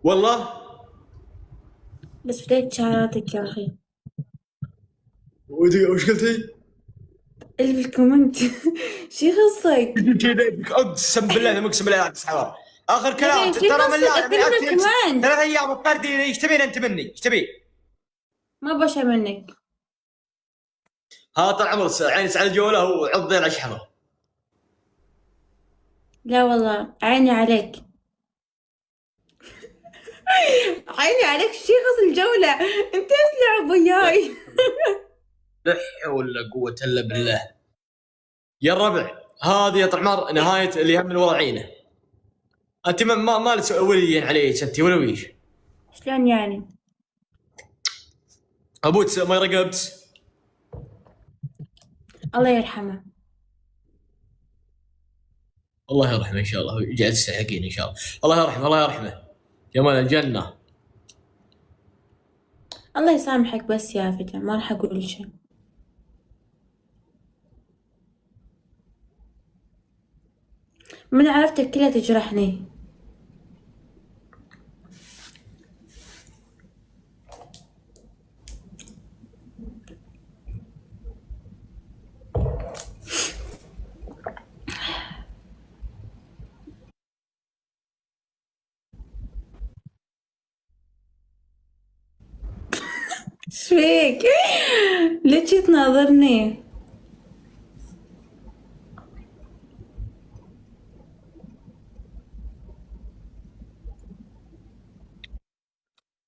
والله. بس بديت شعراتك يا أخي. وش قلتي؟ اللي في الكومنت شي خصك؟ اقسم بالله لما اقسم بالله تسحب اخر يا كلام، أخي شي ترى من خصك لا أكل من الكومنت؟ 3 ايام الطردي. ايش تبين انت مني؟ ايش تبي؟ ما بشر منك. ها طال عمرك عينس على الجوله وعضين اشحنه. لا والله عيني عليك. عيني عليك شي خص الجولة. انت ايش تلعب وياي؟ لا حول ولا قوه الا بالله. يا الربع هذه يا طال عمر نهايه اللي هم من ورا عينه. انت ما لك ولي عليك انت ولا ويش؟ شلون يعني؟ ابوك ما يرقبت. الله يرحمه. الله يرحمه ان شاء الله، يجعل تستحقين ان شاء الله. الله يرحمه الله يرحمه. جمال الجنه. الله يسامحك بس يا فتى، ما راح أقول شيء. من عرفتك كلها تجرحني. ايش فيك؟ ليش تناظرني؟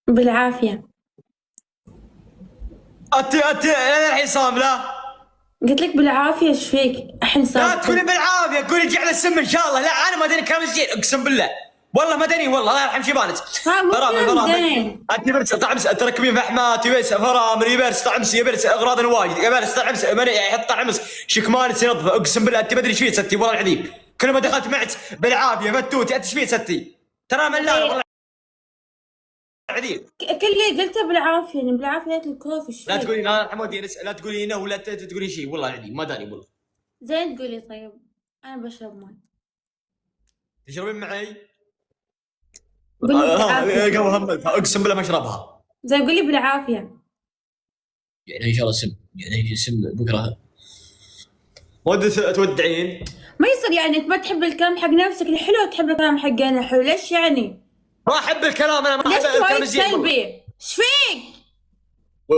بالعافية. انت الحين صامله. قلت لك بالعافية، ايش فيك؟ الحين لا صار. تقولي بالعافيه، قولي جعل السم ان شاء الله. لا انا ما ادري كلام زين اقسم بالله. والله ما ادري والله الله يرحم شيبانك. ها مو فرامل كلام فرامل. زين. انت برس طعمس تركبين فحمات يبرس فرامل يبرس طعمس يبرس اغراض واجد يبرس طعمس يحط طعمس شكمان ينظفه. اقسم بالله انت ما ادري ايش فيه ستي والله العظيم. كل ما دخلت معك بالعافيه فتوتي انت ايش فيه ستي؟ ترى من لا والله العظيم. كل اللي قلته بالعافية، يعني بالعافية اكل كوفي، ايش لا فيك؟ تقولي لا حمودي لا تقولي انه ولا تقولي شيء والله العظيم ما داني والله. زين تقولي طيب. انا بشرب ماي. تشربين معي؟ قولي بالعافية. قهوه همتها اقسم بالله ما اشربها. زين قولي بالعافية. يعني ان شاء الله سم يعني سم بكره. ودي تودعين. ما يصير يعني انت ما تحب الكلام حق نفسك الحلو تحب الكلام حقنا الحلو، ليش يعني؟ ما احب الكلام، انا ما ليش احب الكلام وايد الزين والله. سلبي؟ ايش فيك؟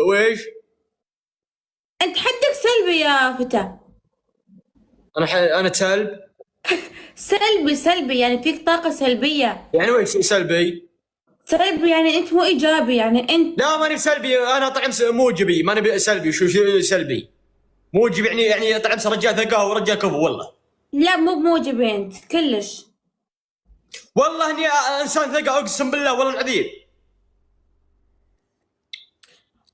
ويش؟ انت حدك سلبي يا فتى. انا سلب. سلبي يعني فيك طاقة سلبية. يعني ويش سلبي؟ سلبي يعني انت مو ايجابي، يعني انت. لا ماني سلبي، انا طعم موجبي ماني سلبي. شو سلبي؟ موجب يعني طعم رجال ثقه ورجال كفو والله. لا مو بموجبي انت كلش. والله اني انسان ثقه اقسم بالله والله العظيم.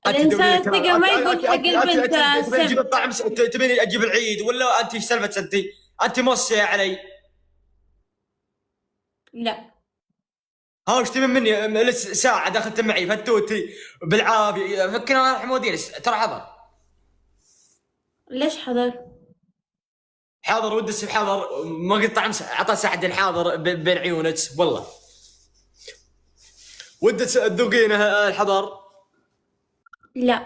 الانسان الثقة ما يقول حق البنت تبين اجيب سم. الطعم تبين اجيب العيد ولا انت ايش سالفتك انت؟ انت موصيه علي. لا ها وش تبين مني؟ لسه ساعة دخلت معي فتوتي بالعافية فكنا يا حمودين ترى حضر. ليش حضر؟ حاضر ود السب حاضر ما قلت طعم عطى ساعد حاضر بين عيونك والله. ود تذوقينه الحضر؟ لا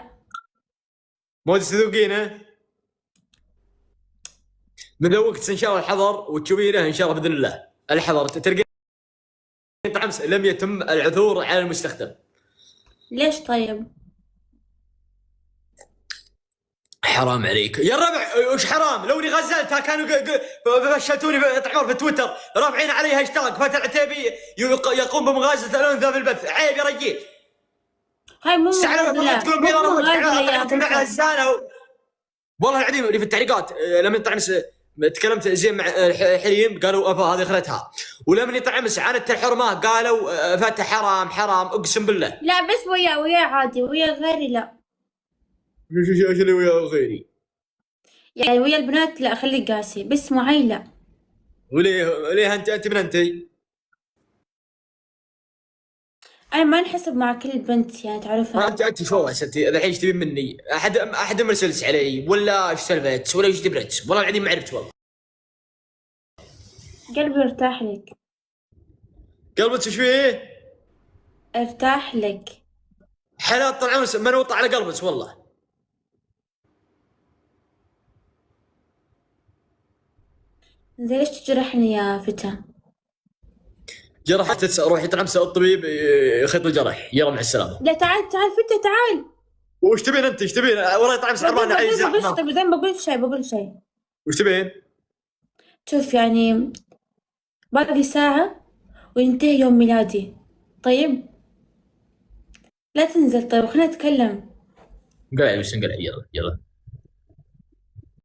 ما ود تذوقينه؟ من وقت ان شاء الله الحضر وتشوفينه ان شاء الله باذن الله. الحضر تلقين طعم لم يتم العثور على المستخدم. ليش طيب؟ حرام عليك يا الربع. وش حرام؟ لو اني غزلتها كانوا فشلتوني في تويتر رافعين عليها هاشتاج فتى العتيبي يقوم بمغازله الانثى في البث. عيب يا رجال. هاي مو مغازله تقولون بيض مو انا مغازلة يا الزانه. والله العظيم اللي في التعليقات لما طعمس تكلمت زين مع حليم قالوا افا هذه اخرتها. ولما طعمس عانت الحرمه قالوا فتى حرام حرام اقسم بالله. لا بس ويا عادي، ويا غيري لا. ايش اللي ويا غيري؟ يعني ويا البنات لا خليك قاسي، بس معي لا. وليه انت من انتي؟ انا ما نحسب مع كل بنت يعني تعرفها. انت شو انت الحين ايش تبين مني؟ احد مرسلت علي ولا ايش سالفتك ولا ايش دبرت؟ والله العظيم ما عرفت والله. قلبي ارتاح لك. قلبك ايش فيه؟ ارتاح لك. حالات طال عمرك منوطة على قلبك والله. زين ليش تجرحني يا فتى؟ جرحت روحي طعمسة الطبيب يخيط الجرح، يلا مع السلامة. لا تعال تعال فتى تعال. وش تبين انت؟ ايش تبين؟ وراي طعمسة حرمان عايز بقول طيب زين بقول شيء. وش تبين؟ شوف يعني باقي ساعة وينتهي يوم ميلادي، طيب؟ لا تنزل طيب خلينا نتكلم. قلعي وش نقلع، يلا يلا.